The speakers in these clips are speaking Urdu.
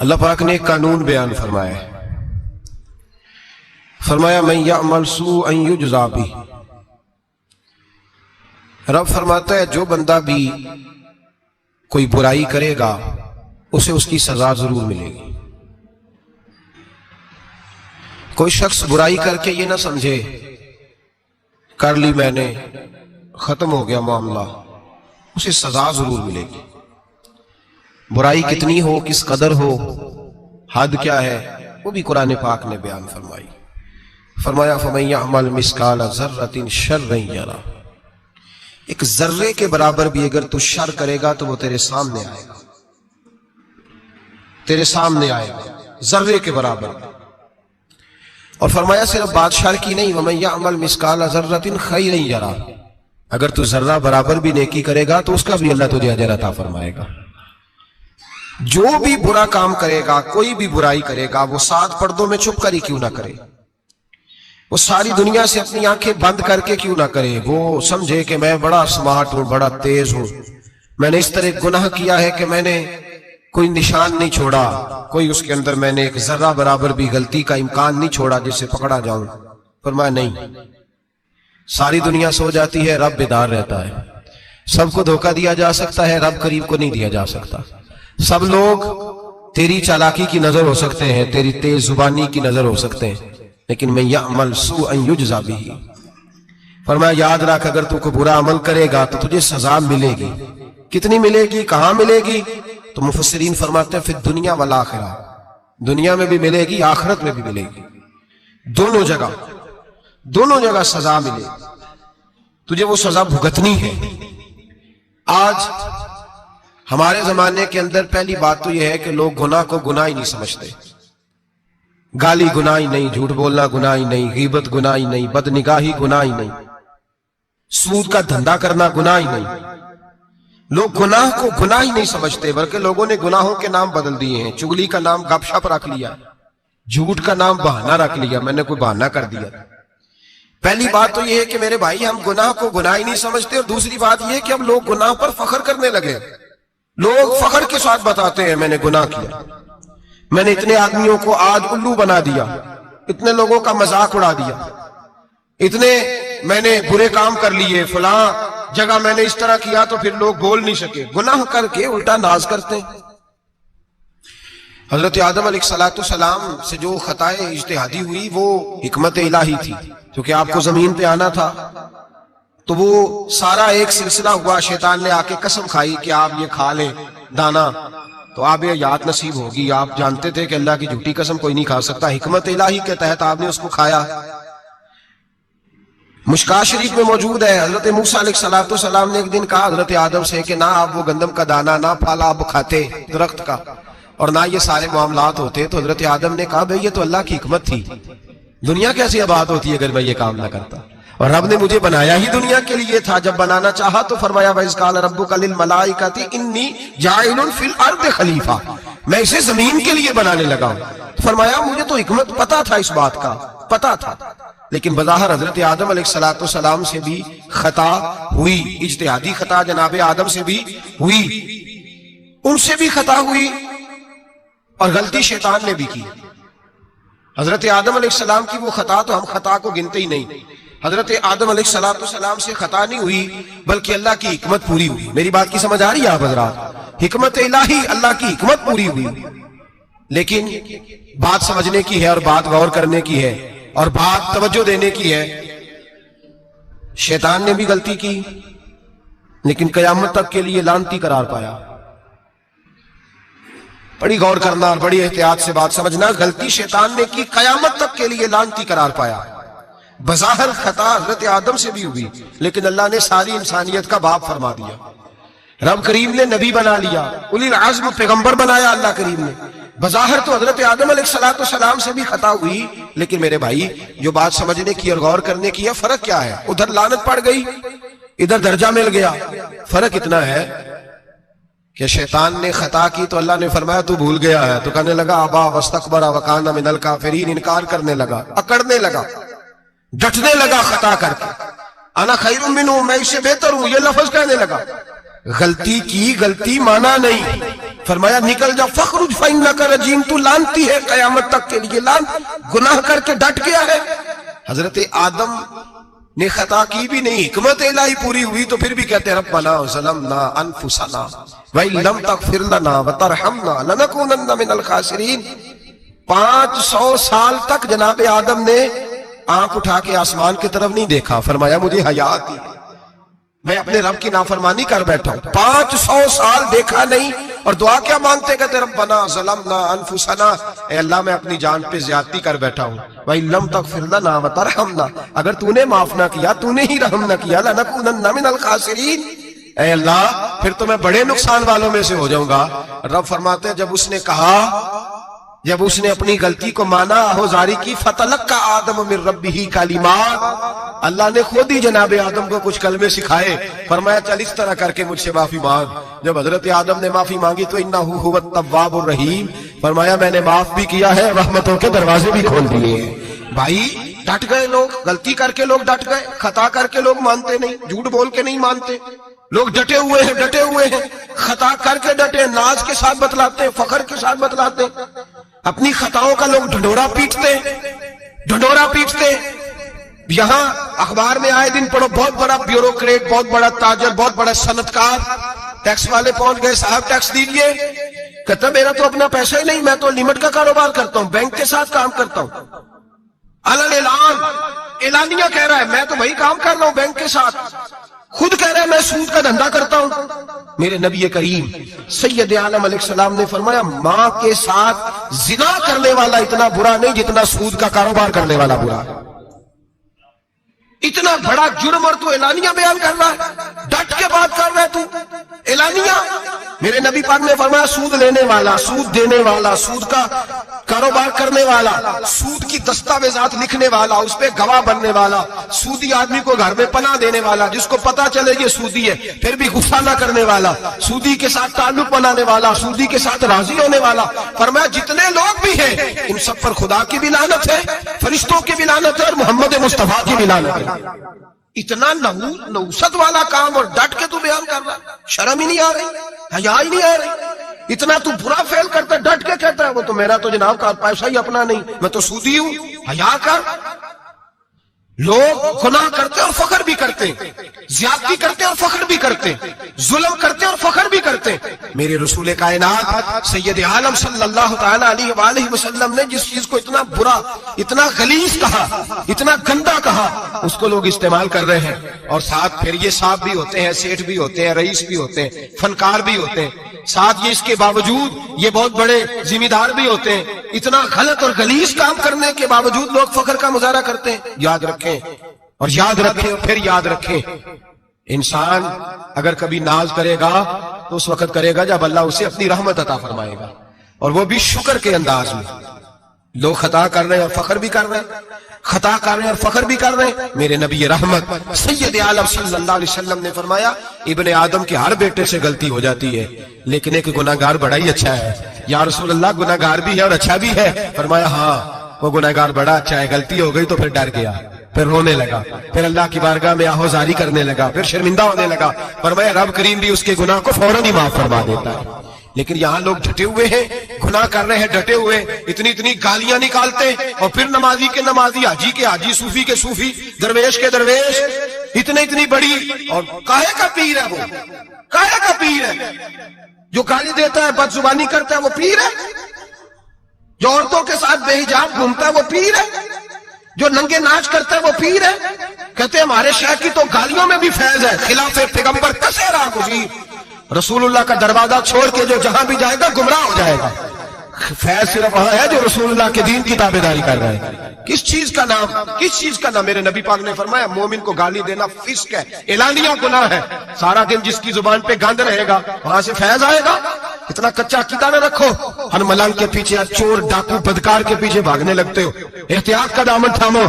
اللہ پاک نے ایک قانون بیان فرمایا ہے، فرمایا من یعمل سوءا یجزا بہ۔ رب فرماتا ہے جو بندہ بھی کوئی برائی کرے گا اسے اس کی سزا ضرور ملے گی۔ کوئی شخص برائی کر کے یہ نہ سمجھے کر لی میں نے ختم ہو گیا معاملہ، اسے سزا ضرور ملے گی۔ برائی کتنی ہو، کس قدر ہو، حد کیا ہے، وہ بھی قرآن پاک نے بیان فرمائی۔ فرمایا فَمَن يَعْمَلْ مِثْقَالَ ذَرَّةٍ شَرًّا يَرَهُ۔ ایک ذرے کے برابر بھی اگر تو شر کرے گا تو وہ تیرے سامنے آئے گا، تیرے سامنے آئے گا ذرے کے برابر۔ اور فرمایا صرف بات شر کی نہیں، وَمَن يَعْمَلْ مِثْقَالَ ذَرَّةٍ خَيْرًا يَرَهُ۔ اگر تو ذرہ برابر بھی نیکی کرے گا تو اس کا بھی اللہ تجھے اجر عطا فرمائے گا۔ جو بھی برا کام کرے گا، کوئی بھی برائی کرے گا، وہ سات پردوں میں چھپ کر ہی کیوں نہ کرے، وہ ساری دنیا سے اپنی آنکھیں بند کر کے کیوں نہ کرے، وہ سمجھے کہ میں بڑا سمارٹ ہوں، بڑا تیز ہوں، میں نے اس طرح گناہ کیا ہے کہ میں نے کوئی نشان نہیں چھوڑا، کوئی اس کے اندر میں نے ایک ذرہ برابر بھی غلطی کا امکان نہیں چھوڑا جس سے پکڑا جاؤں۔ فرمایا نہیں، ساری دنیا سو جاتی ہے، رب بیدار رہتا ہے۔ سب کو دھوکہ دیا جا سکتا ہے، رب قریب کو نہیں دیا جا سکتا۔ سب لوگ تیری چالاکی کی نظر ہو سکتے ہیں، تیری تیز زبانی کی نظر ہو سکتے ہیں، لیکن من یعمل سوءا یجزا بہ۔ فرمایا یاد رکھ اگر تو کوئی برا عمل کرے گا تو تجھے سزا ملے گی۔ کتنی ملے گی، کہاں ملے گی؟ تو مفسرین فرماتے ہیں فی الدنیا والآخرہ، دنیا میں بھی ملے گی، آخرت میں بھی ملے گی، دونوں جگہ سزا ملے گی، تجھے وہ سزا بھگتنی ہے۔ آج ہمارے زمانے کے اندر پہلی بات تو یہ ہے کہ لوگ گناہ کو گناہ ہی نہیں سمجھتے۔ گالی گناہ ہی نہیں، جھوٹ بولنا گناہ ہی نہیں، غیبت گناہ ہی نہیں، بد نگاہی گناہ ہی نہیں، سود کا دھندا کرنا گناہ ہی نہیں۔ لوگ گناہ کو گناہ ہی نہیں سمجھتے، بلکہ لوگوں نے گناہوں کے نام بدل دیے ہیں۔ چگلی کا نام گپ شپ رکھ لیا، جھوٹ کا نام بہانہ رکھ لیا، میں نے کوئی بہانہ کر دیا۔ پہلی بات تو یہ ہے کہ میرے بھائی ہم گناہ کو گناہ ہی نہیں سمجھتے، اور دوسری بات یہ ہے کہ ہم لوگ گناہ پر فخر کرنے لگے۔ لوگ فخر کے ساتھ بتاتے ہیں میں نے گناہ کیا، میں نے اتنے آدمیوں کو آج الو بنا دیا، اتنے لوگوں کا مذاق اڑا دیا، اتنے میں نے برے کام کر لیے، فلاں جگہ میں نے اس طرح کیا تو پھر لوگ بول نہیں سکے۔ گناہ کر کے الٹا ناز کرتے ہیں۔ حضرت آدم علیہ السلام سے جو خطا اجتہادی ہوئی وہ حکمت الہی تھی، کیونکہ آپ کو زمین پہ آنا تھا، تو وہ سارا ایک سلسلہ ہوا۔ شیطان نے آ کے قسم کھائی کہ آپ یہ کھا لیں دانا تو آپ یہ حیات نصیب ہوگی۔ آپ جانتے تھے کہ اللہ کی جھوٹی قسم کوئی نہیں کھا سکتا، حکمت الہی کے تحت آپ نے اس کو کھایا۔ مشکاہ شریف میں موجود ہے، حضرت موسیٰ علیہ السلام نے ایک دن کہا حضرت آدم سے کہ نہ آپ وہ گندم کا دانا، نہ پھل آپ کھاتے درخت کا، اور نہ یہ سارے معاملات ہوتے۔ تو حضرت آدم نے کہا بھئی یہ تو اللہ کی حکمت تھی، دنیا کیسی آباد ہوتی اگر میں یہ کام نہ کرتا، اور رب نے مجھے بنایا ہی دنیا کے لیے تھا۔ جب بنانا چاہا تو فرمایا وَإِذْ قَالَ رَبُّكَ لِلْمَلَائِكَةِ إِنِّي جَاعِلٌ فِي الْأَرْضِ خَلِيفَةً، میں اسے زمین کے لیے بنانے لگا ہوں۔ فرمایا مجھے تو حکمت پتا تھا، اس بات کا پتا تھا، لیکن بظاہر حضرت آدم علیہ السلام سے بھی خطا ہوئی، اجتہادی خطا جناب آدم سے بھی ہوئی، ان سے بھی خطا ہوئی، اور غلطی شیطان نے بھی کی۔ حضرت آدم علیہ السلام کی وہ خطا تو ہم خطا کو گنتے ہی نہیں۔ حضرت آدم علیہ السلام سے خطا نہیں ہوئی بلکہ اللہ کی حکمت پوری ہوئی۔ میری بات کی سمجھ آ رہی ہے آپ حضرات؟ حکمت الہی، اللہ کی حکمت پوری ہوئی۔ لیکن بات سمجھنے کی ہے، اور بات غور کرنے کی ہے، اور بات توجہ دینے کی ہے۔ شیطان نے بھی غلطی کی لیکن قیامت تک کے لیے لعنتی قرار پایا۔ بڑی غور کرنا اور بڑی احتیاط سے بات سمجھنا، غلطی شیطان نے کی، قیامت تک کے لیے لعنتی قرار پایا۔ بظاہر خطا حضرت آدم سے بھی ہوئی، لیکن اللہ نے ساری انسانیت کا باپ فرما دیا۔ رب کریم نے نبی بنا لیا، اولی العزم پیغمبر بنایا اللہ کریم نے۔ بظاہر تو حضرت آدم علیہ السلام سے بھی خطا ہوئی، لیکن میرے بھائی جو بات سمجھنے کی اور غور کرنے کی ہے، فرق کیا ہے؟ ادھر لعنت پڑ گئی، ادھر درجہ مل گیا۔ فرق اتنا ہے کہ شیطان نے خطا کی تو اللہ نے فرمایا تو بھول گیا ہے، تو کہنے لگا ابا واستکبر وکان من الکافرین، انکار کرنے لگا، اکڑنے لگا، ڈٹنے لگا خطا کر کے۔ انا خیر منہ، میں اس سے بہتر ہوں، یہ لفظ کہنے لگا۔ غلطی کی، غلطی مانا نہیں. فرمایا نکل جا فخرج فإنک رجیم، تو لانتی ہے قیامت تک کے لیے. لان گناہ کر کے ڈٹ گیا ہے. حضرت آدم نے خطا کی بھی نہیں، حکمت الہی پوری ہوئی تو پھر بھی کہتے ہیں ربنا ظلمنا انفسنا وَإِن لَمْ تَغْفِرْ لَنَا وَتَرْحَمْنَا لَنَكُونَنَّ مِنَ الْخَاسِرِينَ. 500 سال تک جناب آدم نے آنکھ اٹھا کے آسمان کی طرف نہیں دیکھا. فرمایا مجھے حیا آتی، میں اپنے رب کی نافرمانی کر بیٹھا ہوں. 500 سال دیکھا نہیں اور دعا کیا مانگتے؟ کہتے ربنا ظلمنا انفسنا، اے اللہ میں اپنی جان پہ زیادتی کر بیٹھا ہوں. وَإِن لَمْ تَغْفِرْ لَنَا وَتَرْحَمْنَا، اگر تو نے معاف نہ کیا، تو نے ہی رحم نہ کیا، لَنَكُونَنَّ مِنَ الْخَاسِرِينَ، اے اللہ پھر تو میں بڑے نقصان والوں میں سے ہو جاؤں گا. رب فرماتے ہیں جب اس نے کہا، جب اس نے اپنی غلطی کو مانا، آہوزاری کی، فَتَلَقَّى آدَمُ مِن رَبِّهِ کَلِمَاتٍ، اللہ نے خود ہی جناب آدم کو کچھ کلمے سکھائے. فرمایا چل اس طرح کر کے مجھ سے معافی مانگ. جب حضرت آدم نے معافی مانگی تو اِنَّهُ هُوَ التَّوَّابُ الرَّحِيمُ، فرمایا میں نے معاف بھی کیا ہے، رحمتوں کے دروازے بھی کھول دیے. بھائی ڈٹ گئے لوگ، غلطی کر کے لوگ ڈٹ گئے، خطا کر کے لوگ مانتے نہیں، جھوٹ بول کے نہیں مانتے. لوگ ڈٹے ہوئے ہیں، ڈٹے ہوئے ہیں، خطا کر کے ڈٹے، ناز کے ساتھ بتلاتے ہیں، فخر کے ساتھ بتلاتے ہیں. اپنی خطاؤں کا لوگ ڈھنڈورا پیٹتے، ڈھنڈورا پیٹتے. یہاں اخبار میں آئے دن پڑھو، بہت بڑا بیوروکریٹ، بہت بڑا تاجر، بہت بڑا صنعتکار، ٹیکس والے پہنچ گئے، صاحب ٹیکس دیجئے. کہتا میرا تو اپنا پیسہ ہی نہیں، میں تو لمٹ کا کاروبار کرتا ہوں، بینک کے ساتھ کام کرتا ہوں. اعلانیہ کہہ رہا ہے میں تو وہی کام کر رہا ہوں بینک کے ساتھ. خود کہہ رہا ہے میں سود کا دھندا کرتا ہوں. میرے نبی کریم سید عالم علیہ السلام نے فرمایا ماں کے ساتھ زنا کرنے والا اتنا برا نہیں جتنا سود کا کاروبار کرنے والا برا. اتنا بڑا جرم اور تو اعلانیہ بیان کر رہا ہے، ڈٹ کے بات کر رہا ہے تو اعلانیہ. میرے نبی پاک نے فرمایا سود لینے والا، سود دینے والا، سود کا کاروبار کرنے والا، سود کی دستاویزات لکھنے والا، اس پہ گواہ بننے والا، سودی آدمی کو گھر میں پناہ دینے والا، جس کو پتا چلے یہ سودی ہے پھر بھی غصہ نہ کرنے والا، سودی کے ساتھ تعلق بنانے والا، سودی کے ساتھ راضی ہونے والا. فرمایا جتنے لوگ بھی ہیں ان سب پر خدا کی بھی لعنت ہے، فرشتوں کی بھی لعنت ہے اور محمد مصطفیٰ کی بھی لعنت ہے. اتنا نوست والا کام اور ڈٹ کے تو بیان کر رہا ہے، شرم ہی نہیں آ رہی، حیا ہی نہیں آ رہی. اتنا تو برا فیل کرتا ہے، ڈٹ کے کہتا ہے وہ تو میرا تو جناب کا پیسہ ہی اپنا نہیں، میں تو سودی ہوں. حیا کر. لوگ گناہ کرتے اور فخر بھی کرتے، زیادتی کرتے اور فخر بھی کرتے، ظلم کرتے اور فخر بھی کرتے. میرے رسول کائنات سید عالم صلی اللہ تعالی علیہ وآلہ وسلم نے جس چیز کو اتنا برا، اتنا غلیظ کہا، اتنا گندا کہا، اس کو لوگ استعمال کر رہے ہیں. اور ساتھ پھر یہ صاحب بھی ہوتے ہیں، سیٹھ بھی ہوتے ہیں، رئیس بھی ہوتے ہیں، فنکار بھی ہوتے ہیں، ساتھ یہ اس کے باوجود یہ بہت بڑے ذمہ دار بھی ہوتے ہیں. اتنا غلط اور غلیظ کام کرنے کے باوجود لوگ فخر کا مظاہرہ کرتے ہیں. یاد رکھیں اور یاد رکھیں اور پھر یاد رکھیں، انسان اگر کبھی ناز کرے گا تو اس وقت کرے گا جب اللہ اسے اپنی رحمت عطا فرمائے گا، اور وہ بھی شکر کے انداز میں. لوگ خطا کر رہے ہیں اور فخر بھی کر رہے ہیں، خطا کر رہے ہیں اور فخر بھی کر رہے ہیں. میرے نبی رحمت سید عالم صلی اللہ علیہ وسلم نے فرمایا ابن آدم کے ہر بیٹے سے غلطی ہو جاتی ہے لیکن ایک گناہگار بڑا ہی اچھا ہے. یا رسول اللہ گناہگار بھی ہے اور اچھا بھی ہے؟ فرمایا ہاں وہ گناہگار بڑا اچھا ہے. غلطی ہو گئی تو پھر ڈر گیا، پھر رونے لگا، پھر اللہ کی بارگاہ میں آہوزاری کرنے لگا، پھر شرمندہ ہونے لگا. فرمایا رب کریم بھی اس کے گناہ کو فوراً ہی معاف فرما دیتا ہے. لیکن یہاں لوگ ڈٹے ہوئے ہیں، گناہ کر رہے ہیں، ڈٹے ہوئے، اتنی گالیاں نکالتے اور پھر نمازی کے نمازی، حاجی کے حاجی، صوفی کے صوفی، درویش کے درویش، اتنی بڑی. اور کاہے کا پیر ہے وہ؟ کاہے کا پیر ہے؟ جو گالی دیتا ہے، بد زبانی کرتا ہے، وہ پیر ہے؟ جو عورتوں کے ساتھ بے حجاب گھومتا ہے وہ پیر ہے؟ جو ننگے ناچ کرتا ہے وہ پیر ہے؟ کہتے ہیں ہمارے شیخ کی تو گالیوں میں بھی فیض ہے، خلاف پیغمبر کسے راہ گزیر. رسول اللہ کا دروازہ چھوڑ کے جو جہاں بھی جائے گا گمراہ ہو جائے گا. فیض صرف وہاں ہے جو رسول اللہ کے دین کی تابعداری کر رہے ہیں. کس چیز کا نام، کس چیز کا نام؟ میرے نبی پاک نے فرمایا مومن کو گالی دینا فسق ہے، اعلانیہ گناہ ہے. سارا دن جس کی زبان پہ گند رہے گا وہاں سے فیض آئے گا؟ اتنا کچا عقیدہ نہ رکھو، ہر ملنگ کے پیچھے، چور ڈاکو بدکار کے پیچھے بھاگنے لگتے ہو۔ احتیاط کا دامن تھامو۔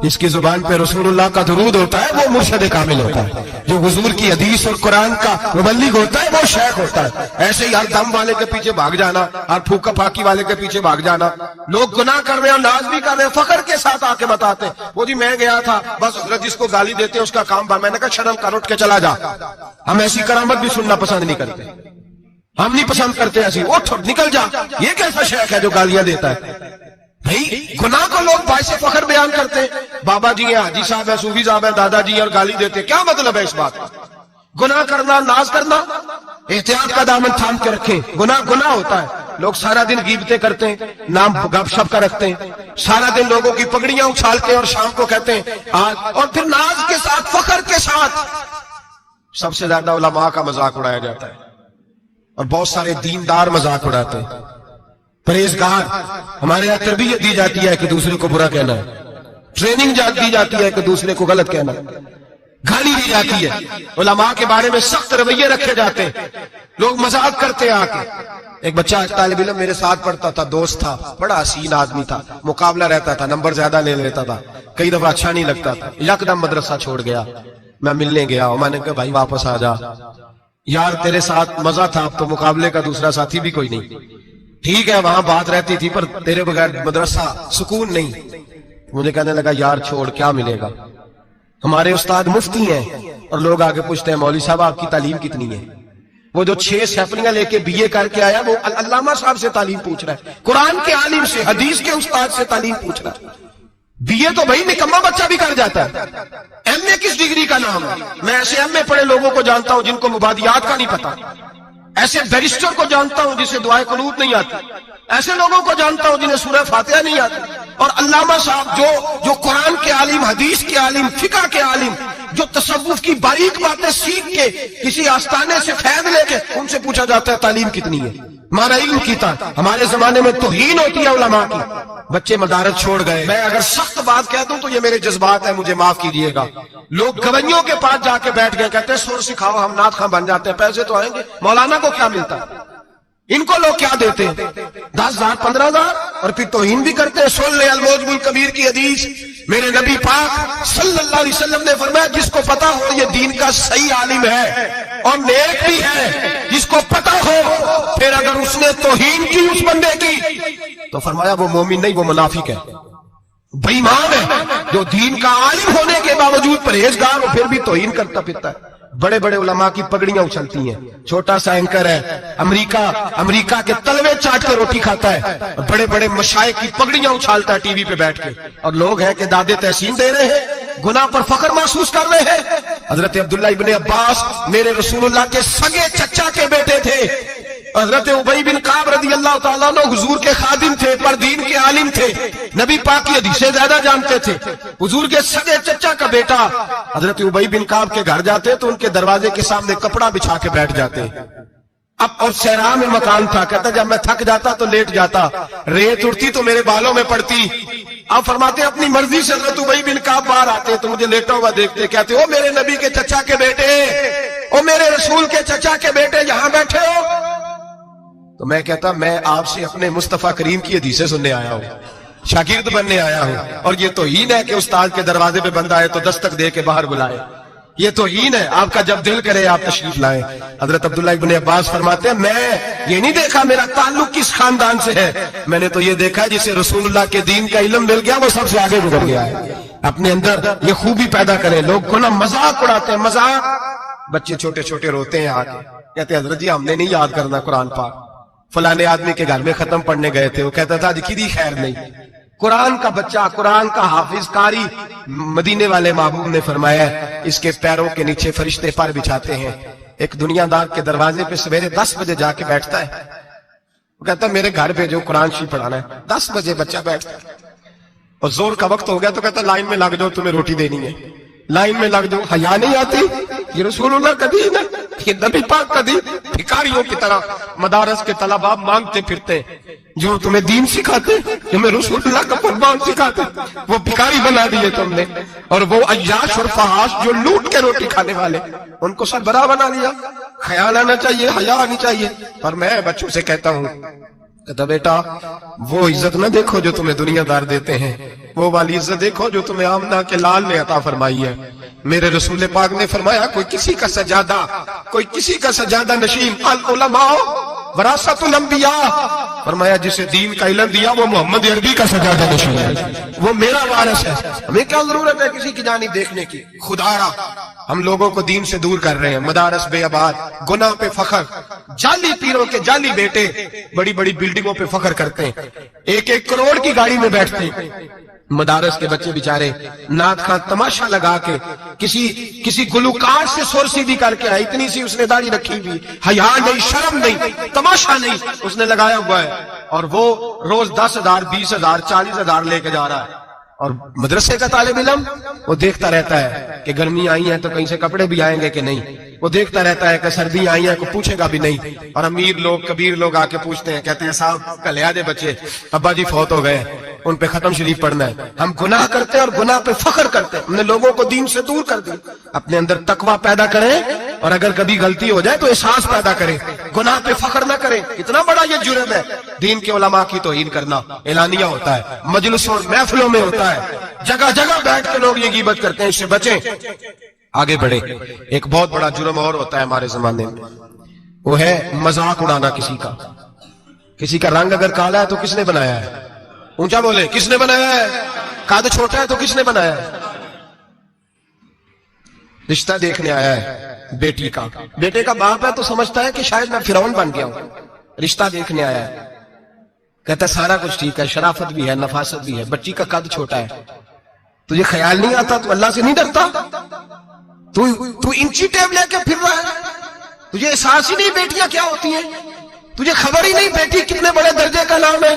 جس کی زبان پہ رسول اللہ کا درود ہوتا ہے وہ مرشد کامل ہوتا ہے، جو حضور کی حدیث اور قرآن کا مبلغ ہوتا ہے وہ شیخ ہوتا ہے۔ ایسے ہی ہر دم والے کے پیچھے بھاگ جانا، ہر پھوکا پھاکی والے کے پیچھے بھاگ جانا۔ لوگ گناہ کر رہے ہیں، ناز بھی کر رہے ہیں، فخر کے ساتھ آ کے بتاتے ہیں وہ جی میں گیا تھا، بس حضرت جس کو گالی دیتے ہیں اس کا کام بار۔ میں نے کہا شرم کر، اٹھ کے چلا جا۔ ہم ایسی کرامت بھی سننا پسند نہیں کرتے، ہم نہیں پسند کرتے ایسی، اٹھ نکل جا۔ یہ کیسا شیخ ہے جو گالیاں دیتا ہے؟ بھائی گناہ کو لوگ باعث فخر بیان کرتے ہیں، بابا جی ہیں، حاجی صاحب ہیں، صوفی صاحب ہیں، دادا جی ہیں، اور گالی دیتے ہیں۔ کیا مطلب ہے اس بات کا؟ گناہ کرنا، ناز کرنا، احتیاط کا دامن تھام کے رکھیں۔ گناہ گناہ ہوتا ہے۔ لوگ سارا دن غیبتیں کرتے ہیں، نام گپ شپ کا رکھتے ہیں، سارا دن لوگوں کی پگڑیاں اچھالتے ہیں اور شام کو کہتے ہیں آج، اور پھر ناز کے ساتھ، فخر کے ساتھ سب سے زیادہ علماء کا مذاق اڑایا جاتا ہے، اور بہت سارے دیندار مذاق اڑاتے ہیں، پرہیزگار۔ ہمارے یہاں تربیت دی جاتی ہے کہ دوسرے کو برا کہنا ہے، ٹریننگ دی جاتی ہے کہ دوسرے کو غلط کہنا ہے، گالی دی جاتی ہے، علماء کے بارے میں سخت رویے رکھے جاتے ہیں، لوگ مذاق کرتے ہیں آ کے۔ ایک بچہ طالب علم میرے ساتھ پڑھتا تھا، دوست تھا، بڑا حسین آدمی تھا، مقابلہ رہتا تھا، نمبر زیادہ لے لیتا تھا، کئی دفعہ اچھا نہیں لگتا تھا، یکدم مدرسہ چھوڑ گیا۔ میں ملنے گیا اور میں نے کہا بھائی واپس آ جا یار، تیرے ساتھ مزہ تھا، اب تو مقابلے کا دوسرا ساتھی بھی کوئی نہیں۔ ٹھیک ہے وہاں بات رہتی تھی پر تیرے بغیر مدرسہ سکون نہیں۔ مجھے کہنے لگا یار چھوڑ، کیا ملے گا؟ ہمارے استاد مفتی ہیں اور لوگ آگے پوچھتے ہیں مولوی صاحب آپ کی تعلیم کتنی ہے؟ وہ جو 6 سیفلیاں لے کے BA کر کے آیا وہ علامہ صاحب سے تعلیم پوچھ رہا ہے، قرآن کے عالم سے، حدیث کے استاد سے تعلیم پوچھ رہا ہے۔ BA تو بھائی نکمہ بچہ بھی کر جاتا ہے، MA کس ڈگری کا نام ہے؟ میں ایسے MA پڑھے لوگوں کو جانتا ہوں جن کو مبادیات کا نہیں پتا، ایسے بیرسٹر کو جانتا ہوں جسے دعائے قنوت نہیں آتی، ایسے لوگوں کو جانتا ہوں جنہیں سورہ فاتحہ نہیں آتی۔ اور علامہ صاحب جو قرآن کے عالم، حدیث کے عالم، فقہ کے عالم، جو تصوف کی باریک باتیں سیکھ کے کسی آستانے سے فیض لے کے ان سے پوچھا جاتا ہے تعلیم کتنی ہے؟ ہمارا علم کیتا۔ ہمارے زمانے میں توہین ہوتی ہے علماء کی، بچے مدارس چھوڑ گئے۔ میں اگر سخت بات کہہ دوں تو یہ میرے جذبات ہیں، مجھے معاف کیجیے گا۔ لوگ گویوں کے پاس جا کے بیٹھ گئے، کہتے ہیں سر سکھاؤ، ہم نعت خواں بن جاتے ہیں، پیسے تو آئیں گے۔ مولانا کو کیا ملتا ہے؟ ان کو لوگ کیا دیتے ہیں؟ 10,000 15,000، اور پھر توہین بھی کرتے ہیں۔ سن لے الموجب الکبیر کی حدیث، میرے نبی پاک صلی اللہ علیہ وسلم نے فرمایا جس کو پتا ہو یہ دین کا صحیح عالم ہے اور نیک بھی ہے، جس کو پتا ہو پھر اگر اس نے توہین کی اس بندے کی تو فرمایا وہ مومن نہیں، وہ منافق ہے، بے ایمان ہے۔ جو دین کا عالم ہونے کے باوجود پرہیزگار ہو پھر بھی توہین کرتا پھرتا ہے۔ بڑے بڑے علماء کی پگڑیاں اچھلتی ہیں، چھوٹا سا اینکر ہے امریکہ کے تلوے چاٹ کے روٹی کھاتا ہے، اور بڑے بڑے مشائخ کی پگڑیاں اچھالتا ہے ٹی وی پہ بیٹھ کے، اور لوگ ہیں کہ دادے تحسین دے رہے ہیں، گناہ پر فخر محسوس کر رہے ہیں۔ حضرت عبداللہ ابن عباس میرے رسول اللہ کے سگے چچا کے بیٹے تھے، حضرت ابی بن کعب رضی اللہ تعالیٰ عنہ حضور کے خادم تھے، پر دین کے عالم تھے، نبی پاک کی حدیثیں زیادہ جانتے تھے۔ حضور کے سگے چچا کا بیٹا حضرت ابی بن کعب کے گھر جاتے تو ان کے دروازے کے سامنے کپڑا بچھا کے بیٹھ جاتے۔ اب اور صحرا میں مکان تھا، کہتا جب میں تھک جاتا تو لیٹ جاتا، ریت اڑتی تو میرے بالوں میں پڑتی۔ اب فرماتے اپنی مرضی سے حضرت ابی بن کعب باہر آتے تو مجھے لیٹا ہوا دیکھتے، کہتے او میرے نبی کے چچا کے بیٹے، او میرے رسول کے چچا کے بیٹے یہاں بیٹھے ہو؟ تو میں کہتا میں آپ سے اپنے مصطفیٰ کریم کی حدیثیں سننے آیا ہوں، شاگرد بننے آیا ہوں، اور یہ توہین ہے کہ استاد کے دروازے پہ بندہ ہے تو دستک دے کے باہر بلائے، یہ توہین ہے۔ آپ کا جب دل کرے آپ تشریف لائیں۔ حضرت عبداللہ ابن عباس فرماتے ہیں میں یہ نہیں دیکھا میرا تعلق کس خاندان سے ہے، میں نے تو یہ دیکھا جسے رسول اللہ کے دین کا علم مل گیا وہ سب سے آگے گزر گیا ہے۔ اپنے اندر یہ خوبی پیدا کریں۔ لوگ کو نا مذاق اڑاتے ہیں، مذاق۔ بچے چھوٹے چھوٹے روتے ہیں آ کے، کہتے ہیں حضرت جی ہم نے نہیں یاد کرنا قرآن پاک، فلانے آدمی کے گھر میں ختم پڑھنے گئے تھے، وہ کہتا تھا دکھی خیر نہیں۔ قرآن کا بچہ، قرآن کا حافظ قاری، مدینے والے محبوب نے فرمایا اس کے پیروں کے نیچے فرشتے پر بچھاتے ہیں۔ ایک دنیا دار کے دروازے پہ سویرے 10 بجے جا کے بیٹھتا ہے، وہ کہتا ہے میرے گھر پہ جو قرآن شریف پڑھانا ہے۔ 10 بجے بچہ بیٹھتا ہے، اور زور کا وقت ہو گیا تو کہتا ہے لائن میں لگ جاؤ، تمہیں روٹی دینی ہے، لائن میں لگ جاؤ۔ حیا نہیں آتی؟ یہ رسول اللہ کا دین ہے، یہ نبی پاک کا دین۔ بھکاریوں کی طرح مدارس کے طلباء مانگتے پھرتے، جو تمہیں دین سکھاتے، جو میں رسول اللہ کا فرمان سکھاتے، وہ بھکاری بنا دیے تم نے، اور وہ عیاش اور فحاش جو لوٹ کے روٹی کھانے والے ان کو سربراہ بنا دیا۔ خیال آنا چاہیے، حیا آنی چاہیے. اور میں بچوں سے کہتا ہوں کہتا بیٹا وہ عزت نہ دیکھو جو تمہیں دنیا دار دیتے ہیں، وہ والی عزت دیکھو جو تمہیں آمنہ کے لال نے عطا فرمائی ہے. میرے رسول پاک نے فرمایا کوئی کسی کا سجادہ نشین، العلماء وراثت الانبیاء، فرمایا جسے دین کا علم دیا وہ محمد عربی کا سجادہ نشین ہے، وہ میرا وارث ہے. ہمیں کیا ضرورت ہے کسی کی جانب دیکھنے کی؟ خدا را ہم لوگوں کو دین سے دور کر رہے ہیں. مدارس بے آباد، گناہ پہ فخر، جعلی پیروں کے جعلی بیٹے بڑی بڑی بلڈنگوں پہ فخر کرتے ہیں، 1-1 کروڑ کی گاڑی میں بیٹھتے ہیں. مدارس کے بچے بیچارے نعت خواں تماشا لگا کے کسی گلوکار سے سر سیدھی کر کے آئے، اتنی سی اس نے داڑھی رکھی ہوئی، حیا نہیں، شرم نہیں، تماشا نہیں اس نے لگایا ہوا ہے، اور وہ روز 10,000 20,000 40,000 لے کے جا رہا ہے. اور مدرسے کا طالب علم وہ دیکھتا رہتا ہے کہ گرمی آئی ہے تو کہیں سے کپڑے بھی آئیں گے کہ نہیں، وہ دیکھتا رہتا ہے کہ سردی آئی ہے کو پوچھے گا بھی نہیں. اور امیر لوگ کبیر لوگ آ کے پوچھتے ہیں، کہتے ہیں صاحب کل آدھے بچے ابا جی فوت ہو گئے، ان پہ ختم شریف پڑھنا ہے. ہم گناہ کرتے ہیں اور گناہ پہ فخر کرتے ہیں. ہم نے لوگوں کو دین سے دور کر دیا. اپنے اندر تقویٰ پیدا کریں، اور اگر کبھی غلطی ہو جائے تو احساس پیدا کریں، گناہ پہ فخر نہ کریں. اتنا بڑا یہ جرم ہے دین کے علماء کی توہین کرنا. اعلانیہ ہوتا ہے، مجلسوں اور محفلوں میں ہوتا ہے، جگہ جگہ بیٹھ کے لوگ یہ غیبت کرتے ہیں. اس سے بچیں، آگے بڑھے. ایک بہت بڑا جرم اور ہوتا ہے ہمارے زمانے میں، وہ ہے مذاق اڑانا کسی کا. کسی کا رنگ اگر کالا ہے تو کس نے بنایا ہے؟ اونچا بولے، کس نے بنایا ہے؟ قد چھوٹا ہے تو کس نے بنایا ہے؟ رشتہ دیکھنے آیا ہے بیٹی کا، بیٹے کا باپ ہے تو سمجھتا ہے کہ شاید میں فرعون بن گیا ہوں. رشتہ دیکھنے آیا ہے، کہتا ہے سارا کچھ ٹھیک ہے، شرافت بھی ہے، نفاست بھی ہے، بچی کا قد چھوٹا ہے. تجھے خیال نہیں آتا؟ تو اللہ سے نہیں ڈرتا؟ تو انچی ٹیب لے کے پھر رہا ہے، تجھے احساس ہی نہیں بیٹیاں کیا ہوتی ہیں، تجھے خبر ہی نہیں بیٹی کتنے بڑے درجے کا نام ہے.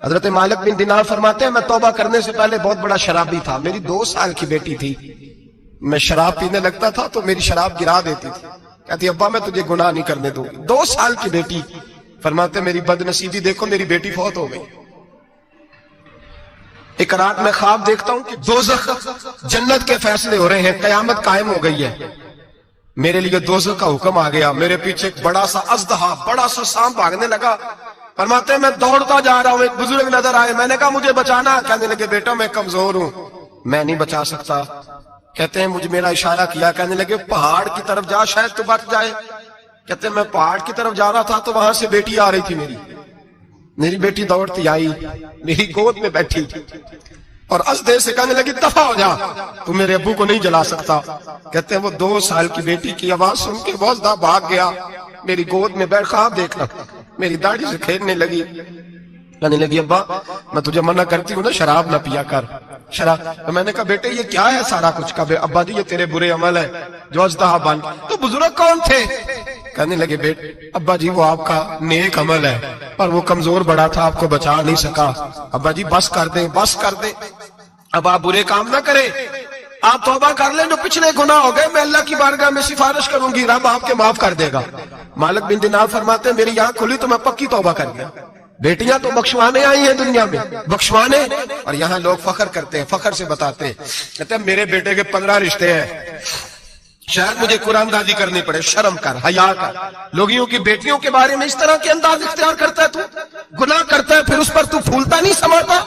حضرت مالک بن دینار فرماتے ہیں میں توبہ کرنے سے پہلے بہت بڑا شرابی تھا. میری 2 سال کی بیٹی تھی، میں شراب پینے لگتا تھا تو میری شراب گرا دیتی تھی. کہتی ابا میں تجھے گناہ نہیں کرنے دوں گی. 2 سال کی بیٹی. فرماتے میری بد نصیبی دیکھو، میری بیٹی فوت ہو گئی. ایک رات میں خواب دیکھتا ہوں کہ دوزخ جنت کے فیصلے ہو رہے ہیں، قیامت قائم ہو گئی ہے. میرے لیے دوزخ کا حکم آ گیا. میرے پیچھے ایک بڑا سا اژدہا، بڑا سا سانپ بھاگنے لگا. فرماتے ہیں میں دوڑتا جا رہا ہوں، ایک بزرگ نظر آئے. میں نے کہا مجھے بچانا. کہنے لگے بیٹا میں کمزور ہوں، میں نہیں بچا سکتا. کہتے ہیں مجھے میرا اشارہ کیا، کہنے لگے پہاڑ کی طرف جا شاید تو بچ جائے. کہتے ہیں میں پہاڑ کی طرف جا رہا تھا تو وہاں سے بیٹی آ رہی تھی. میری بیٹی دوڑتی آئی، میری گود میں بیٹھی اور ازدے سے کہنے لگی دفع ہو جا، تو میرے ابو کو نہیں جلا سکتا. کہتے ہیں وہ 2 سال کی بیٹی کی آواز سن کے بوزدہ بھاگ گیا، میری گود میں بیٹھ خواب دیکھنا، میری داڑھی سے کھیلنے لگی. کہنے لگی ابا میں تجھے منع کرتی ہوں نا شراب نہ پیا کر. شراب. میں نے کہا بیٹے یہ کیا ہے سارا کچھ؟ کہا ابا جی یہ تیرے برے عمل ہے جو اژدہا بن. تو بزرگ کون تھے؟ کہنے لگے بیٹے ابا جی وہ آپ کا نیک عمل ہے، پر وہ کمزور بڑا تھا، آپ کو بچا نہیں سکا. ابا جی بس کر دیں، بس کر دیں، اب آپ برے کام نہ کریں، آپ توبہ کر لیں. جو پچھلے گناہ ہو گئے میں اللہ کی بارگاہ میں سفارش کروں گی، رب آپ کے معاف کر دے گا. مالک بن دینار فرماتے ہیں میری آنکھ کھلی تو میں پکی توبہ کر گیا. بیٹیاں تو بخشوانے آئی ہیں دنیا میں، بخشوانے. اور یہاں لوگ فخر کرتے ہیں، فخر سے بتاتے ہیں، کہتے ہیں میرے بیٹے کے 15 رشتے ہیں، شاید مجھے قرآن دازی کرنی پڑے. شرم کر، حیا کر. لوگوں کی بیٹیوں کے بارے میں اس طرح کے انداز اختیار کرتا ہے، تو گناہ کرتا ہے پھر اس پر تو پھولتا نہیں سماتا،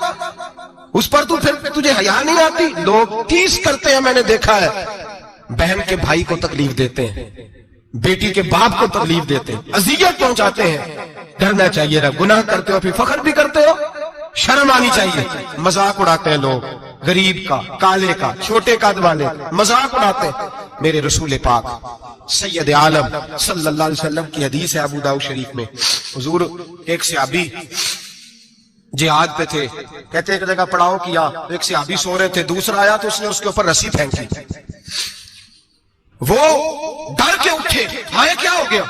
اس پر تو پھر تجھے حیا نہیں آتی. لوگ ٹیس کرتے ہیں، میں نے دیکھا ہے، بہن کے بھائی کو تکلیف دیتے ہیں، بیٹی کے باپ کو تکلیف دیتے ہیں، اذیت پہنچاتے ہیں. ڈرنا چاہیے رب. گناہ کرتے ہو پھر فخر بھی کرتے ہو، شرم آنی چاہیے. مذاق اڑاتے ہیں لوگ، غریب کا، کالے کا، چھوٹے قد والے مذاق اڑاتے ہیں. میرے رسول پاک سید عالم صلی اللہ علیہ وسلم کی حدیث ہے ابو داؤد شریف میں. حضور ایک صحابی جہاد پہ تھے، کہتے ہیں ایک جگہ پڑاؤ کیا، ایک صحابی سو رہے تھے، دوسرا آیا تو اس نے اس کے اوپر رسی پھینکی. وہ ڈر کے اٹھے، ہائے کیا ہو گیا؟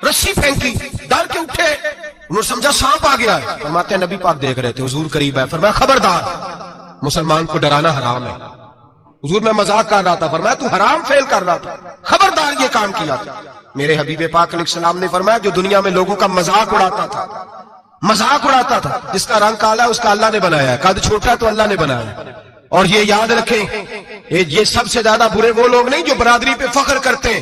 رسی پھینکی، ڈر کے اٹھے، انہوں نے سمجھا سانپ آ گیا ہے. فرماتے ہیں نبی پاک دیکھ رہے تھے، حضور قریب ہے. فرمایا خبردار، مسلمان کو ڈرانا حرام ہے. حضور میں مذاق کر رہا تھا. فرمایا تو حرام فعل کر رہا تھا، خبردار یہ کام کیا تھا. میرے حبیب پاک علیہ السلام نے فرمایا جو دنیا میں لوگوں کا مذاق اڑاتا تھا، مذاق اڑاتا تھا، جس کا رنگ کالا ہے اس کا اللہ نے بنایا ہے، قد چھوٹا ہے تو اللہ نے بنایا ہے. اور یہ یاد رکھیں، یہ سب سے زیادہ برے وہ لوگ نہیں جو برادری پہ فخر کرتے ہیں.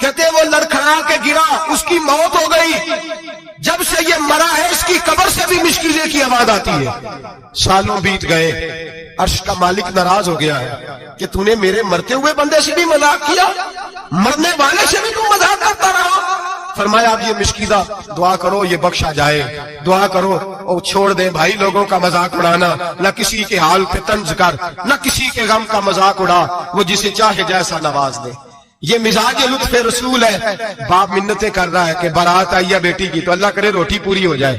کہتے ہیں وہ لڑکھڑا کے گرا، اس کی موت ہو گئی، جب سے یہ مرا ہے اس کی قبر سے بھی مشکلیں کی آواز آتی ہے۔ سالوں بیت گئے، عرش کا مالک ناراض ہو گیا ہے کہ تو نے میرے مرتے ہوئے بندے سے بھی مذاق کیا، مرنے والے سے بھی تو مذاق کرتا رہا۔ فرمایا اب یہ مشکیزہ دعا کرو یہ بخشا جائے، دعا کرو اور چھوڑ دے بھائی لوگوں کا مذاق اڑانا، نہ کسی کے حال پہ طنز کر، نہ کسی کے غم کا مذاق اڑا، وہ جسے چاہے جیسا نواز دے۔ یہ مزاج لطف رسول ہے۔ باپ منتیں کر رہا ہے کہ بارات آئی ہے بیٹی کی تو اللہ کرے روٹی پوری ہو جائے،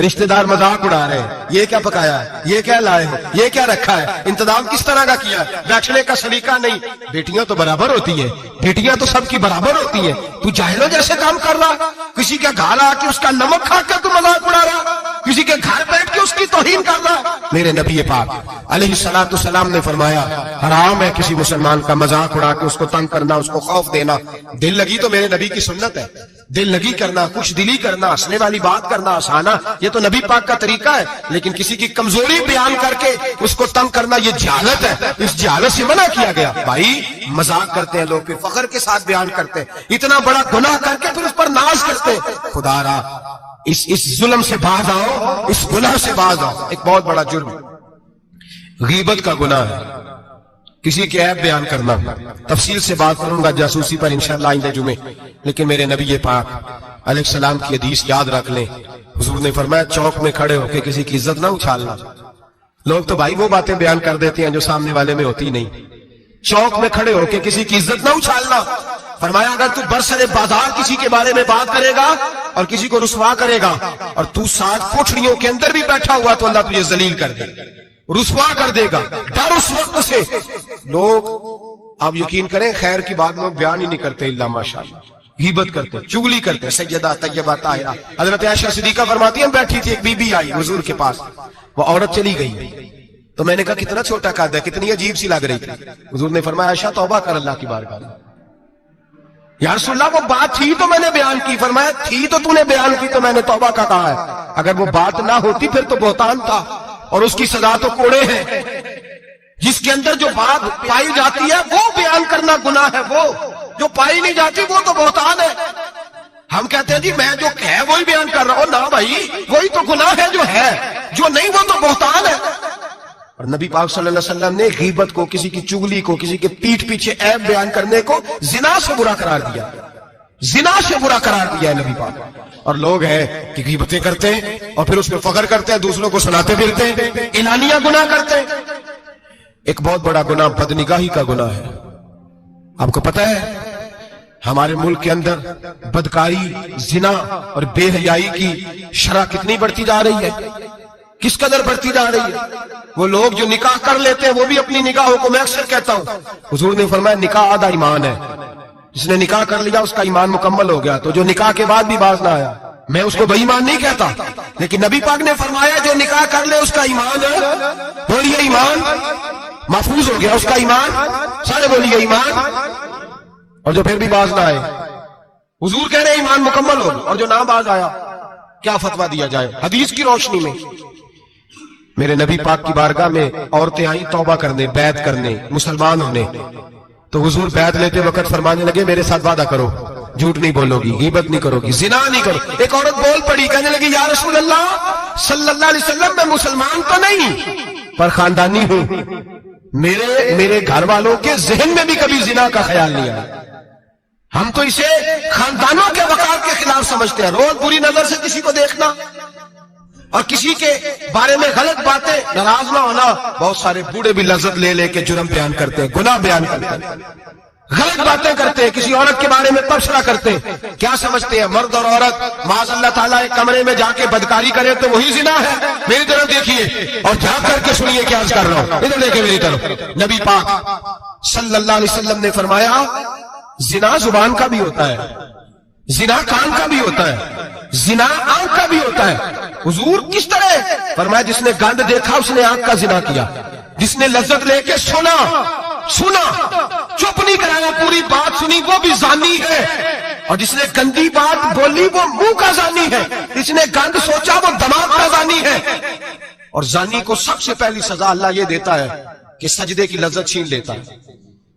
رشتہ دار مذاق اڑا رہے ہیں، یہ کیا پکایا ہے، یہ کیا لائے ہیں، یہ کیا رکھا ہے، انتظام کس طرح کا کیا ہے، بیٹھنے کا سلیقہ نہیں۔ بیٹیاں تو برابر ہوتی ہیں، بیٹیاں تو سب کی برابر ہوتی ہیں، تو جاہلوں جیسے کام کر رہا، کسی کا گھر آ کے اس کا نمک کھا کر تو مذاق اڑا رہا، کسی کے گھر بیٹھ کے اس کی توہین کر رہا۔ میرے نبی پاک علیہ السلام نے فرمایا حرام ہے کسی مسلمان کا مذاق اڑا کے اس کو تنگ کرنا، اس کو خوف دینا۔ دل لگی تو میرے نبی کی سنت ہے، دل لگی کرنا، خوش دلی کرنا، ہنسنے والی بات کرنا، ہنسانا، یہ تو نبی پاک کا طریقہ ہے۔ لیکن کسی کی کمزوری بیان کر کے اس کو تنگ کرنا یہ جہالت ہے، اس جہالت سے منع کیا گیا۔ بھائی مذاق کرتے ہیں لوگ، پھر فخر کے ساتھ بیان کرتے ہیں، اتنا بڑا گناہ کر کے پھر اس پر ناز کرتے ہیں۔ خدا را اس ظلم سے باز آؤ، اس گناہ سے باز آؤ۔ ایک بہت بڑا جرم غیبت کا گناہ ہے، کسی کے عیب بیان کرنا۔ تفصیل سے بات کروں گا جاسوسی پر انشاءاللہ آئندہ جمعے، لیکن میرے نبی پاک علیہ السلام کی حدیث یاد رکھ لیں۔ حضور نے فرمایا چوک میں کھڑے ہو کے کسی کی عزت نہ اچھالنا۔ لوگ تو بھائی وہ باتیں بیان کر دیتے ہیں جو سامنے والے میں ہوتی نہیں۔ چوک میں کھڑے ہو کے کسی کی عزت نہ اچھالنا۔ فرمایا اگر تو برسر بازار کسی کے بارے میں بات کرے گا اور کسی کو رسوا کرے گا اور تو 60 کوٹھڑیوں کے اندر بھی بیٹھا ہوا تو اللہ تجھے ذلیل کر دے، رسوا کر دے گا۔ ڈر اس وقت سے لوگ، آپ یقین کریں خیر کی بات لوگ بیان ہی نہیں کرتے الا ماشاءاللہ، غیبت کرتے، چغلی کرتے۔ سیدہ طیبہ طاہرہ حضرت عائشہ صدیقہ فرماتی ہیں بیٹھی تھی، ایک بی بی آئی حضور کے پاس، وہ عورت چلی گئی تو میں نے کہا کتنا چھوٹا قد ہے، کتنی عجیب سی لگ رہی تھی۔ حضور نے فرمایا عائشہ توبہ کر اللہ کی بارگاہ میں۔ یا رسول اللہ وہ بات تھی تو میں نے بیان کی۔ فرمایا تھی تو تو نے بیان کی تو میں نے توبہ کا کہا ہے، اگر وہ بات نہ ہوتی پھر تو بہتان تھا، اور اس کی سزا تو کوڑے ہیں۔ جس کے اندر جو بات پائی جاتی ہے وہ بیان کرنا گناہ ہے، وہ جو پائی نہیں جاتی وہ تو بہتان ہے۔ ہم کہتے ہیں جی میں جو ہے وہی بیان کر رہا ہوں، نہ بھائی وہی تو گناہ ہے جو ہے، جو نہیں وہ تو بہتان ہے۔ اور نبی پاک صلی اللہ علیہ وسلم نے غیبت کو، کسی کی چغلی کو، کسی کے پیٹھ پیچھے عیب بیان کرنے کو زنا سے برا قرار دیا، زنا سے برا قرار دیا ہے نبی پاک۔ اور لوگ ہیں کہ غیبتیں کرتے ہیں اور پھر اس پہ فخر کرتے ہیں، دوسروں کو سناتے پھرتے ہیں، اعلانیہ گناہ کرتے ہیں۔ ایک بہت بڑا گناہ بدنگاہی کا گناہ ہے۔ آپ کو پتہ ہے ہمارے ملک کے اندر بدکاری، زنا اور بے حیائی کی شرح کتنی بڑھتی جا رہی ہے، کس قدر بڑھتی جا رہی ہے۔ وہ لوگ جو نکاح کر لیتے ہیں وہ بھی اپنی نکاحوں کو، میں اکثر کہتا ہوں حضور نے فرمایا نکاح آدھا ایمان ہے، جس نے نکاح کر لیا اس کا ایمان مکمل ہو گیا، تو جو نکاح کے بعد بھی باز نہ آیا میں اس کو بے ایمان نہیں کہتا، لیکن نبی پاک نے فرمایا جو نکاح کر لے اس کا ایمان ہے، بولیے ایمان محفوظ ہو گیا، اس کا ایمان، سارے بولیے ایمان، اور جو پھر بھی باز نہ آئے حضور کہہ رہے ایمان مکمل ہو گیا، اور جو نہ باز آیا کیا فتویٰ دیا جائے حدیث کی روشنی میں۔ میرے نبی پاک کی بارگاہ میں عورتیں آئیں توبہ کرنے، بیعت کرنے، مسلمان ہونے، تو حضور بیعت لیتے وقت فرمانے لگے میرے ساتھ وعدہ کرو جھوٹ نہیں بولو گی، غیبت نہیں کرو گی، زنا نہیں کرو۔ ایک عورت بول پڑی، کہنے لگی یا رسول اللہ صلی اللہ علیہ وسلم میں مسلمان تو نہیں پر خاندانی ہوں، میرے گھر والوں کے ذہن میں بھی کبھی زنا کا خیال نہیں آیا، ہم تو اسے خاندانوں کے وقار کے خلاف سمجھتے ہیں۔ روز بری نظر سے کسی کو دیکھنا اور کسی کے بارے میں غلط باتیں، ناراض نہ ہونا۔ بہت سارے بوڑھے بھی لذت لے لے کے جرم بیان کرتے ہیں، گناہ بیان کرتے ہیں، غلط باتیں کرتے ہیں، کسی عورت کے بارے میں تبصرہ کرتے ہیں۔ کیا سمجھتے ہیں مرد اور عورت معاذ اللہ تعالیٰ ایک کمرے میں جا کے بدکاری کرے تو وہی زنا ہے؟ میری طرف دیکھیے اور جا کر کے سنیے کیا عرض کر رہا ہوں، ادھر دیکھیں میری طرف۔ نبی پاک صلی اللہ علیہ وسلم نے فرمایا زنا زبان کا بھی ہوتا ہے، زنا کان کا بھی ہوتا ہے، زنا آنکھ کا بھی ہوتا ہے۔ حضور کس طرح؟ فرمایا جس نے گند دیکھا اس نے آنکھ کا زنا کیا، جس نے لذت لے کے سنا چپ نہیں کرایا، پوری بات سنی، وہ بھی زانی ہے، اور جس نے گندی بات بولی وہ منہ کا زانی ہے، جس نے گند سوچا وہ دماغ کا زانی ہے۔ اور زانی کو سب سے پہلی سزا اللہ یہ دیتا ہے کہ سجدے کی لذت چھین لیتا ہے۔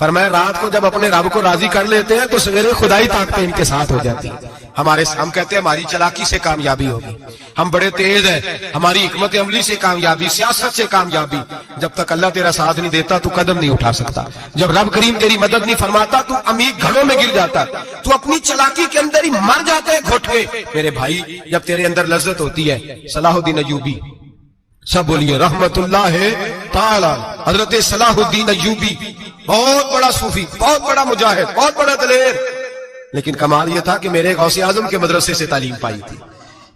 فرمایا رات کو جب اپنے رب کو راضی کر لیتے ہیں تو سویرے خدائی طاقتیں ان کے ساتھ ہو جاتی ہیں. ہم کہتے ہیں ہماری چلاکی سے کامیابی ہوگی, ہم بڑے تیز ہیں, ہماری حکمت عملی سے کامیابی, سیاست سے کامیابی. جب تک اللہ تیرا ساتھ نہیں دیتا تو قدم نہیں اٹھا سکتا. جب رب کریم تیری مدد نہیں فرماتا تو عمیق گھروں میں گر جاتا, تو اپنی چلاکی کے اندر ہی مر جاتے ہیں گھٹ کے. میرے بھائی جب تیرے اندر لذت ہوتی ہے, صلاح الدین ایوبی, سب بولیے رحمت اللہ تعالی, حضرت صلاح الدین ایوبی بہت بڑا صوفی, بہت بڑا مجاہد, بہت بڑا دلیر. لیکن کمال یہ تھا کہ میرے غوث اعظم کے مدرسے سے تعلیم پائی تھی.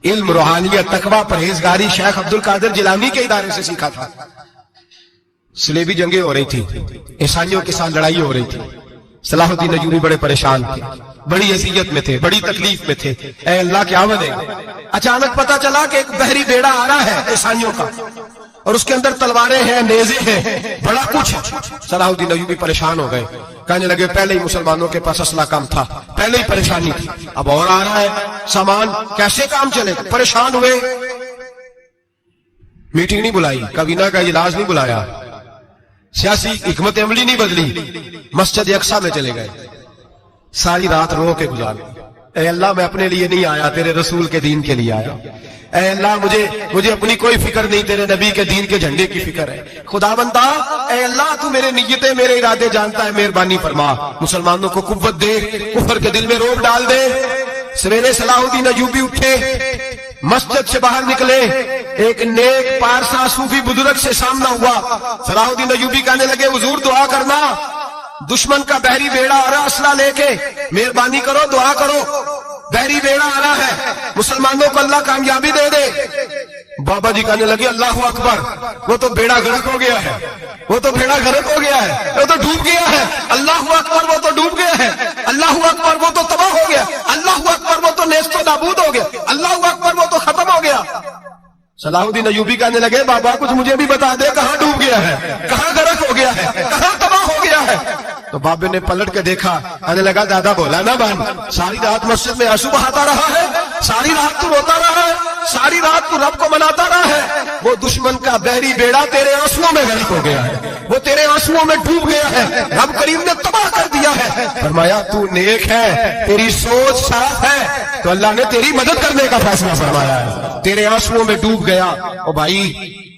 علم, روحانیت, تقوی, پرہیزگاری شیخ عبد القادر جیلانی کے ادارے سے سیکھا تھا. صلیبی جنگیں ہو رہی تھی, عیسائیوں کے ساتھ لڑائی ہو رہی تھی. صلاح الدین ایوبی بڑے پریشان تھے, بڑی اذیت میں تھے, بڑی تکلیف میں تھے. اے اللہ کیا بنے. اچانک پتا چلا کہ ایک بحری بیڑا آ رہا ہے عیسائیوں کا, اور اس کے اندر تلواریں ہیں, نیزے ہیں, بڑا کچھ. صلاح الدین ایوبی پریشان ہو گئے, کہنے لگے پہلے ہی مسلمانوں کے پاس اسلحہ کم تھا, پہلے ہی پریشانی تھی, اب اور آ رہا ہے سامان, کیسے کام چلے. پریشان ہوئے, میٹنگ نہیں بلائی, کابینہ کا اجلاس نہیں بلایا, سیاسی حکمت عملی نہیں بدلی, مسجد اقصی میں چلے گئے, ساری رات رو کے گزار. اے اللہ میں اپنے لیے نہیں آیا, تیرے رسول کے دین کے لیے آیا. اے اللہ مجھے اپنی کوئی فکر نہیں, تیرے نبی کے دین کے جھنڈے کی فکر ہے. خدا بندہ اے اللہ تو میرے نیتیں, میرے ارادے جانتا ہے, مہربانی فرما, مسلمانوں کو قوت دے, کفر کے دل میں روک ڈال دے. سویرے صلاح الدین ایوبی اٹھے, مسجد سے باہر نکلے, ایک نیک پارسا صوفی بزرگ سے سامنا ہوا. صلاح الدین ایوبی کہنے لگے حضور دعا کرنا, دشمن کا بحری بیڑا آ رہا اسلحہ لے کے, مہربانی کرو دعا کرو, بحری بیڑا آ رہا ہے, مسلمانوں کو اللہ کامیابی دے دے. بابا جی کہنے لگے اللہ اکبر, وہ تو بیڑا غرق ہو گیا ہے, وہ تو بیڑا غرق ہو گیا ہے, وہ تو ڈوب گیا ہے. اللہ اکبر, وہ تو ڈوب گیا ہے. اللہ اکبر, وہ تو تباہ ہو گیا. اللہ اکبر, وہ تو نیست و نابود ہو گیا. اللہ اکبر, وہ تو ختم ہو گیا. صلاح الدین ایوبی کہنے لگے بابا کچھ مجھے بھی بتا دے, کہاں ڈوب گیا ہے, کہاں غرق ہو گیا ہے, کہاں تباہ ہو گیا ہے. تو بابے نے پلٹ کے دیکھا, کہنے لگا دادا بولا نہ بان, ساری رات مسجد میں آنسو بہاتا رہا ہے, ساری رات تو روتا رہا ہے, ساری رات تو رب کو مناتا رہا ہے. وہ دشمن کا بحری بیڑا تیرے آنسوؤں میں غرق ہو گیا ہے, وہ تیرے آنسوؤں میں ڈوب گیا ہے, رب کریم نے تباہ کر دیا ہے. فرمایا تو نیک ہے, تیری سوچ صاف ہے, تو اللہ نے تیری مدد کرنے کا فیصلہ فرمایا ہے. تیرے آنسوؤں میں ڈوب گیا. او بھائی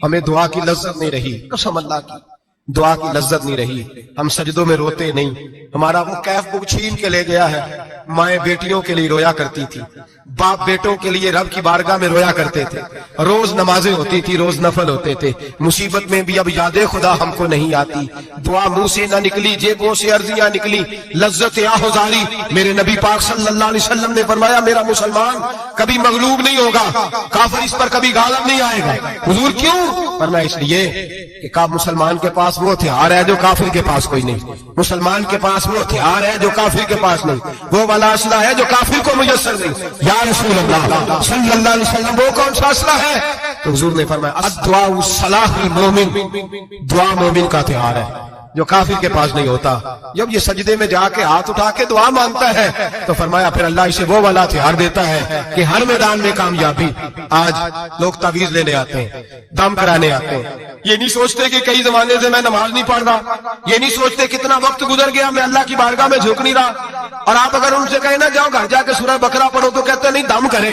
ہمیں دعا کی لذت نہیں رہی, قسم اللہ کی دعا کی لذت نہیں رہی. ہم سجدوں میں روتے نہیں, ہمارا وہ کیف بک چھین کے لے گیا ہے. مائیں بیٹیوں کے لیے رویا کرتی تھی, باپ بیٹوں کے لیے رب کی بارگاہ میں رویا کرتے تھے. روز نمازیں ہوتی تھی, روز نفل ہوتے تھے. مصیبت میں بھی اب یاد خدا ہم کو نہیں آتی, دعا منہ سے نہ نکلی, جیبوں سے عرضیاں نکلی, لذت آہوزاری. میرے نبی پاک صلی اللہ علیہ وسلم نے فرمایا میرا مسلمان کبھی مغلوب نہیں ہوگا, کافر اس پر کبھی غالب نہیں آئے گا. حضور کیوں؟ فرمایا اس لیے کہ کب مسلمان کے پاس وہ ہتھیار ہے جو کافر کے پاس کوئی نہیں, مسلمان کے پاس وہ ہتھیار ہے جو کافر کے پاس نہیں, وہ والا اسلحہ ہے جو کافر کو میسر نہیں. یا رسول اللہ صلی اللہ علیہ وسلم وہ کون سا اسلحہ ہے؟ تو حضور نے فرمایا الدعاء صلاح المومن, دعا مومن کا ہتھیار ہے جو کافر کے پاس نہیں ہوتا. جب یہ سجدے میں جا کے ہاتھ اٹھا کے دعا مانگتا ہے تو فرمایا پھر اللہ اسے وہ والا ہتھیار دیتا ہے کہ ہر میدان میں کامیابی. آج لوگ تعویذ لینے آتے ہیں, دم کرانے آتے ہیں, یہ نہیں سوچتے کہ کئی زمانے سے میں نماز نہیں پڑھ رہا, یہ نہیں سوچتے کتنا وقت گزر گیا میں اللہ کی بارگاہ میں جھک نہیں رہا. اور آپ اگر ان سے کہیں نا جاؤ گھر جا کے سورہ بقرہ پڑھو تو کہتے ہیں نہیں دم کرے.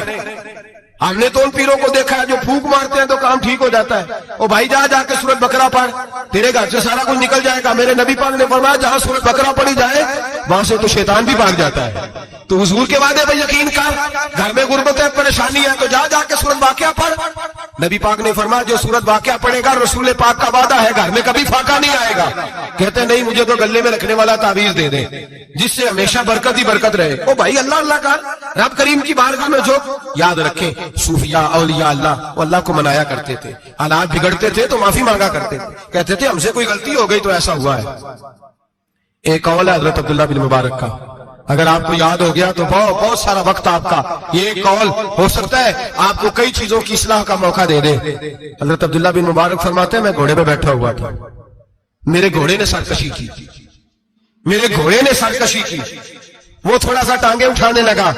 ہم نے تو ان پیروں کو دیکھا ہے جو پھونک مارتے ہیں تو کام ٹھیک ہو جاتا ہے. او بھائی جا کے سورۃ بقرہ پڑھ, تیرے گھر سے سارا کچھ نکل جائے گا. میرے نبی پاک نے فرمایا جہاں سورۃ بقرہ پڑھی جائے وہاں سے تو شیطان بھی بھاگ جاتا ہے. تو حضور کے وعدے پہ یقین کر, گھر میں غربت ہے, پریشانی ہے, تو جا کے سورۃ واقعہ پڑھ. نبی پاک نے فرمایا جو سورۃ واقعہ پڑھے گا رسول پاک کا وعدہ ہے گھر میں کبھی فاقہ نہیں آئے گا. کہتے نہیں مجھے تو گلے میں رکھنے والا تعویذ دے دے جس سے ہمیشہ برکت ہی برکت رہے. او بھائی اللہ اللہ کا رب کریم کی بارگاہ میں جو یاد رکھے صوفیاء اولیاء اللہ وہ اللہ کو منایا کرتے تھے, حالات بگڑتے تھے تو معافی مانگا کرتے تھے, کہتے تھے ہم سے کوئی غلطی ہو گئی تو ایسا ہوا ہے. ایک قول ہے حضرت عبداللہ بن مبارک کا, اگر آپ کو یاد ہو گیا تو بہت سارا وقت آپ کا یہ قول ہو سکتا ہے آپ کو کئی چیزوں کی اصلاح کا موقع دے دے. حضرت عبداللہ بن مبارک فرماتے ہیں میں گھوڑے پہ بیٹھا ہوا تھا, میرے گھوڑے نے سرکشی کی, میرے گھوڑے نے سرکشی کی, وہ تھوڑا سا ٹانگیں اٹھانے لگا,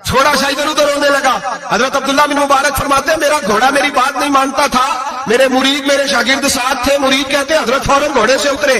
تھوڑا سا ادھر ادھر ہونے لگا. حضرت عبداللہ بن مبارک فرماتے ہیں میرا گھوڑا میری بات نہیں مانتا تھا, میرے مرید میرے شاگرد ساتھ تھے, مرید کہتے حضرت فوراً گھوڑے سے اترے,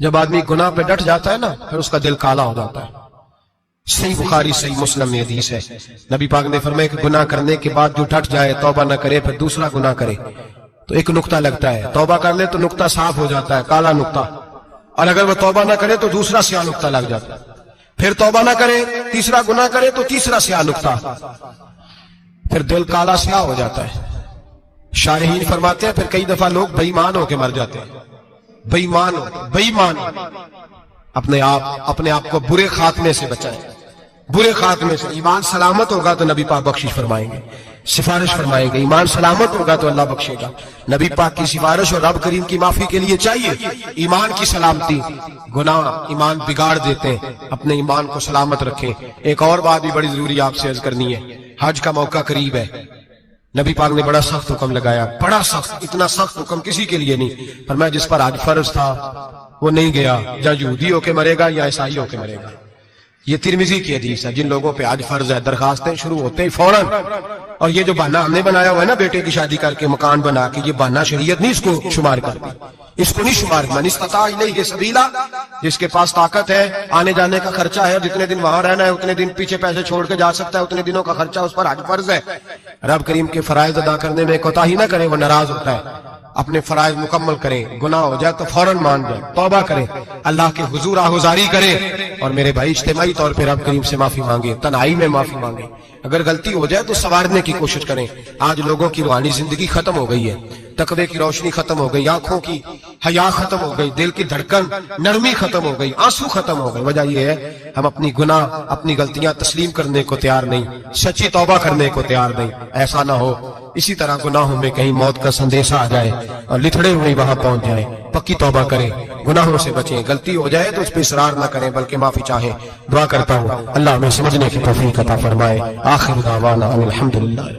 جب آدمی گناہ پہ ڈٹ جاتا ہے نا پھر اس کا دل کالا ہو جاتا ہے. صحیح بخاری صحیح مسلم میں حدیث ہے، نبی پاک نے فرمایا کہ گناہ کرنے کے بعد جو ڈٹ جائے، توبہ نہ کرے، پھر دوسرا گناہ کرے تو ایک نقطہ لگتا ہے، توبہ کر لے تو نقطہ صاف ہو جاتا ہے، کالا نقطہ، اور اگر وہ توبہ نہ کرے تو دوسرا سیاہ نقطہ لگ جاتا ہے، پھر توبہ نہ کرے، تیسرا گناہ کرے تو تیسرا سیاہ نقطہ، پھر دل کالا سیاہ ہو جاتا ہے. شارحین فرماتے ہیں پھر کئی دفعہ لوگ بے ایمان ہو کے مر جاتے ہیں. بے ایمان اپنے آپ کو برے خاتمے سے بچائیں، برے خاتمے سے. ایمان سلامت ہوگا تو نبی پاک بخشش فرمائیں گے، سفارش فرمائیں گے. ایمان سلامت ہوگا تو اللہ بخشے گا. نبی پاک کی سفارش اور رب کریم کی معافی کے لیے چاہیے ایمان کی سلامتی. گناہ ایمان بگاڑ دیتے ہیں، اپنے ایمان کو سلامت رکھیں. ایک اور بات بھی بڑی ضروری آپ سے عرض کرنی ہے، حج کا موقع قریب ہے. نبی پاک نے بڑا سخت حکم لگایا، بڑا سخت، اتنا سخت حکم کسی کے لیے نہیں. فرمایا جس پر حج فرض تھا وہ نہیں گیا، یا یہودی ہو کے مرے گا یا عیسائی ہو کے مرے گا. یہ ترمذی کی حدیث ہے. جن لوگوں پہ حج فرض ہے درخواستیں شروع ہوتے ہی فوراً. اور یہ جو بہانہ ہم نے بنایا ہوا ہے نا بیٹے کی شادی کر کے مکان بنا کے، یہ بہانہ شریعت نہیں اس کو شمار کرتی، اس کو نہیں شمار. من استطاع الیہ سبیلا، جس کے پاس طاقت ہے، آنے جانے کا خرچہ ہے، جتنے دن وہاں رہنا ہے اتنے دن پیچھے پیسے چھوڑ کے جا سکتا ہے، اتنے دنوں کا خرچہ اس پر حج فرض ہے. رب کریم کے فرائض ادا کرنے میں کوتاہی نہ کرے، وہ ناراض ہوتا ہے. اپنے فرائض مکمل کریں، گناہ ہو جائے تو فوراً مان جائیں، توبہ کریں، اللہ کے حضور آہوزاری کریں، اور میرے بھائی اجتماعی طور پہ رب کریم سے معافی مانگیں، تنہائی میں معافی مانگیں. اگر غلطی ہو جائے تو سنوارنے کی کوشش کریں. آج لوگوں کی روحانی زندگی ختم ہو گئی ہے، تقوی کی روشنی ختم ہو گئی، آنکھوں کی حیا ختم ہو گئی، دل کی دھڑکن نرمی ختم ہو گئی، آنسو ختم ہو گئے. وجہ یہ ہے ہم اپنی گناہ اپنی غلطیاں تسلیم کرنے کو تیار نہیں، سچی توبہ کرنے کو تیار نہیں. ایسا نہ ہو اسی طرح گناہوں میں کہیں موت کا سندیشہ آ جائے اور لتھڑے ہوئے وہاں پہنچ جائیں. پکی توبہ کریں، گناہوں سے بچیں. غلطی ہو جائے تو اس پہ اصرار نہ کریں بلکہ معافی چاہیں. دعا کرتا ہوں اللہ ہمیں سمجھنے کی توفیق عطا فرمائے. آخر دعوانا الحمدللہ.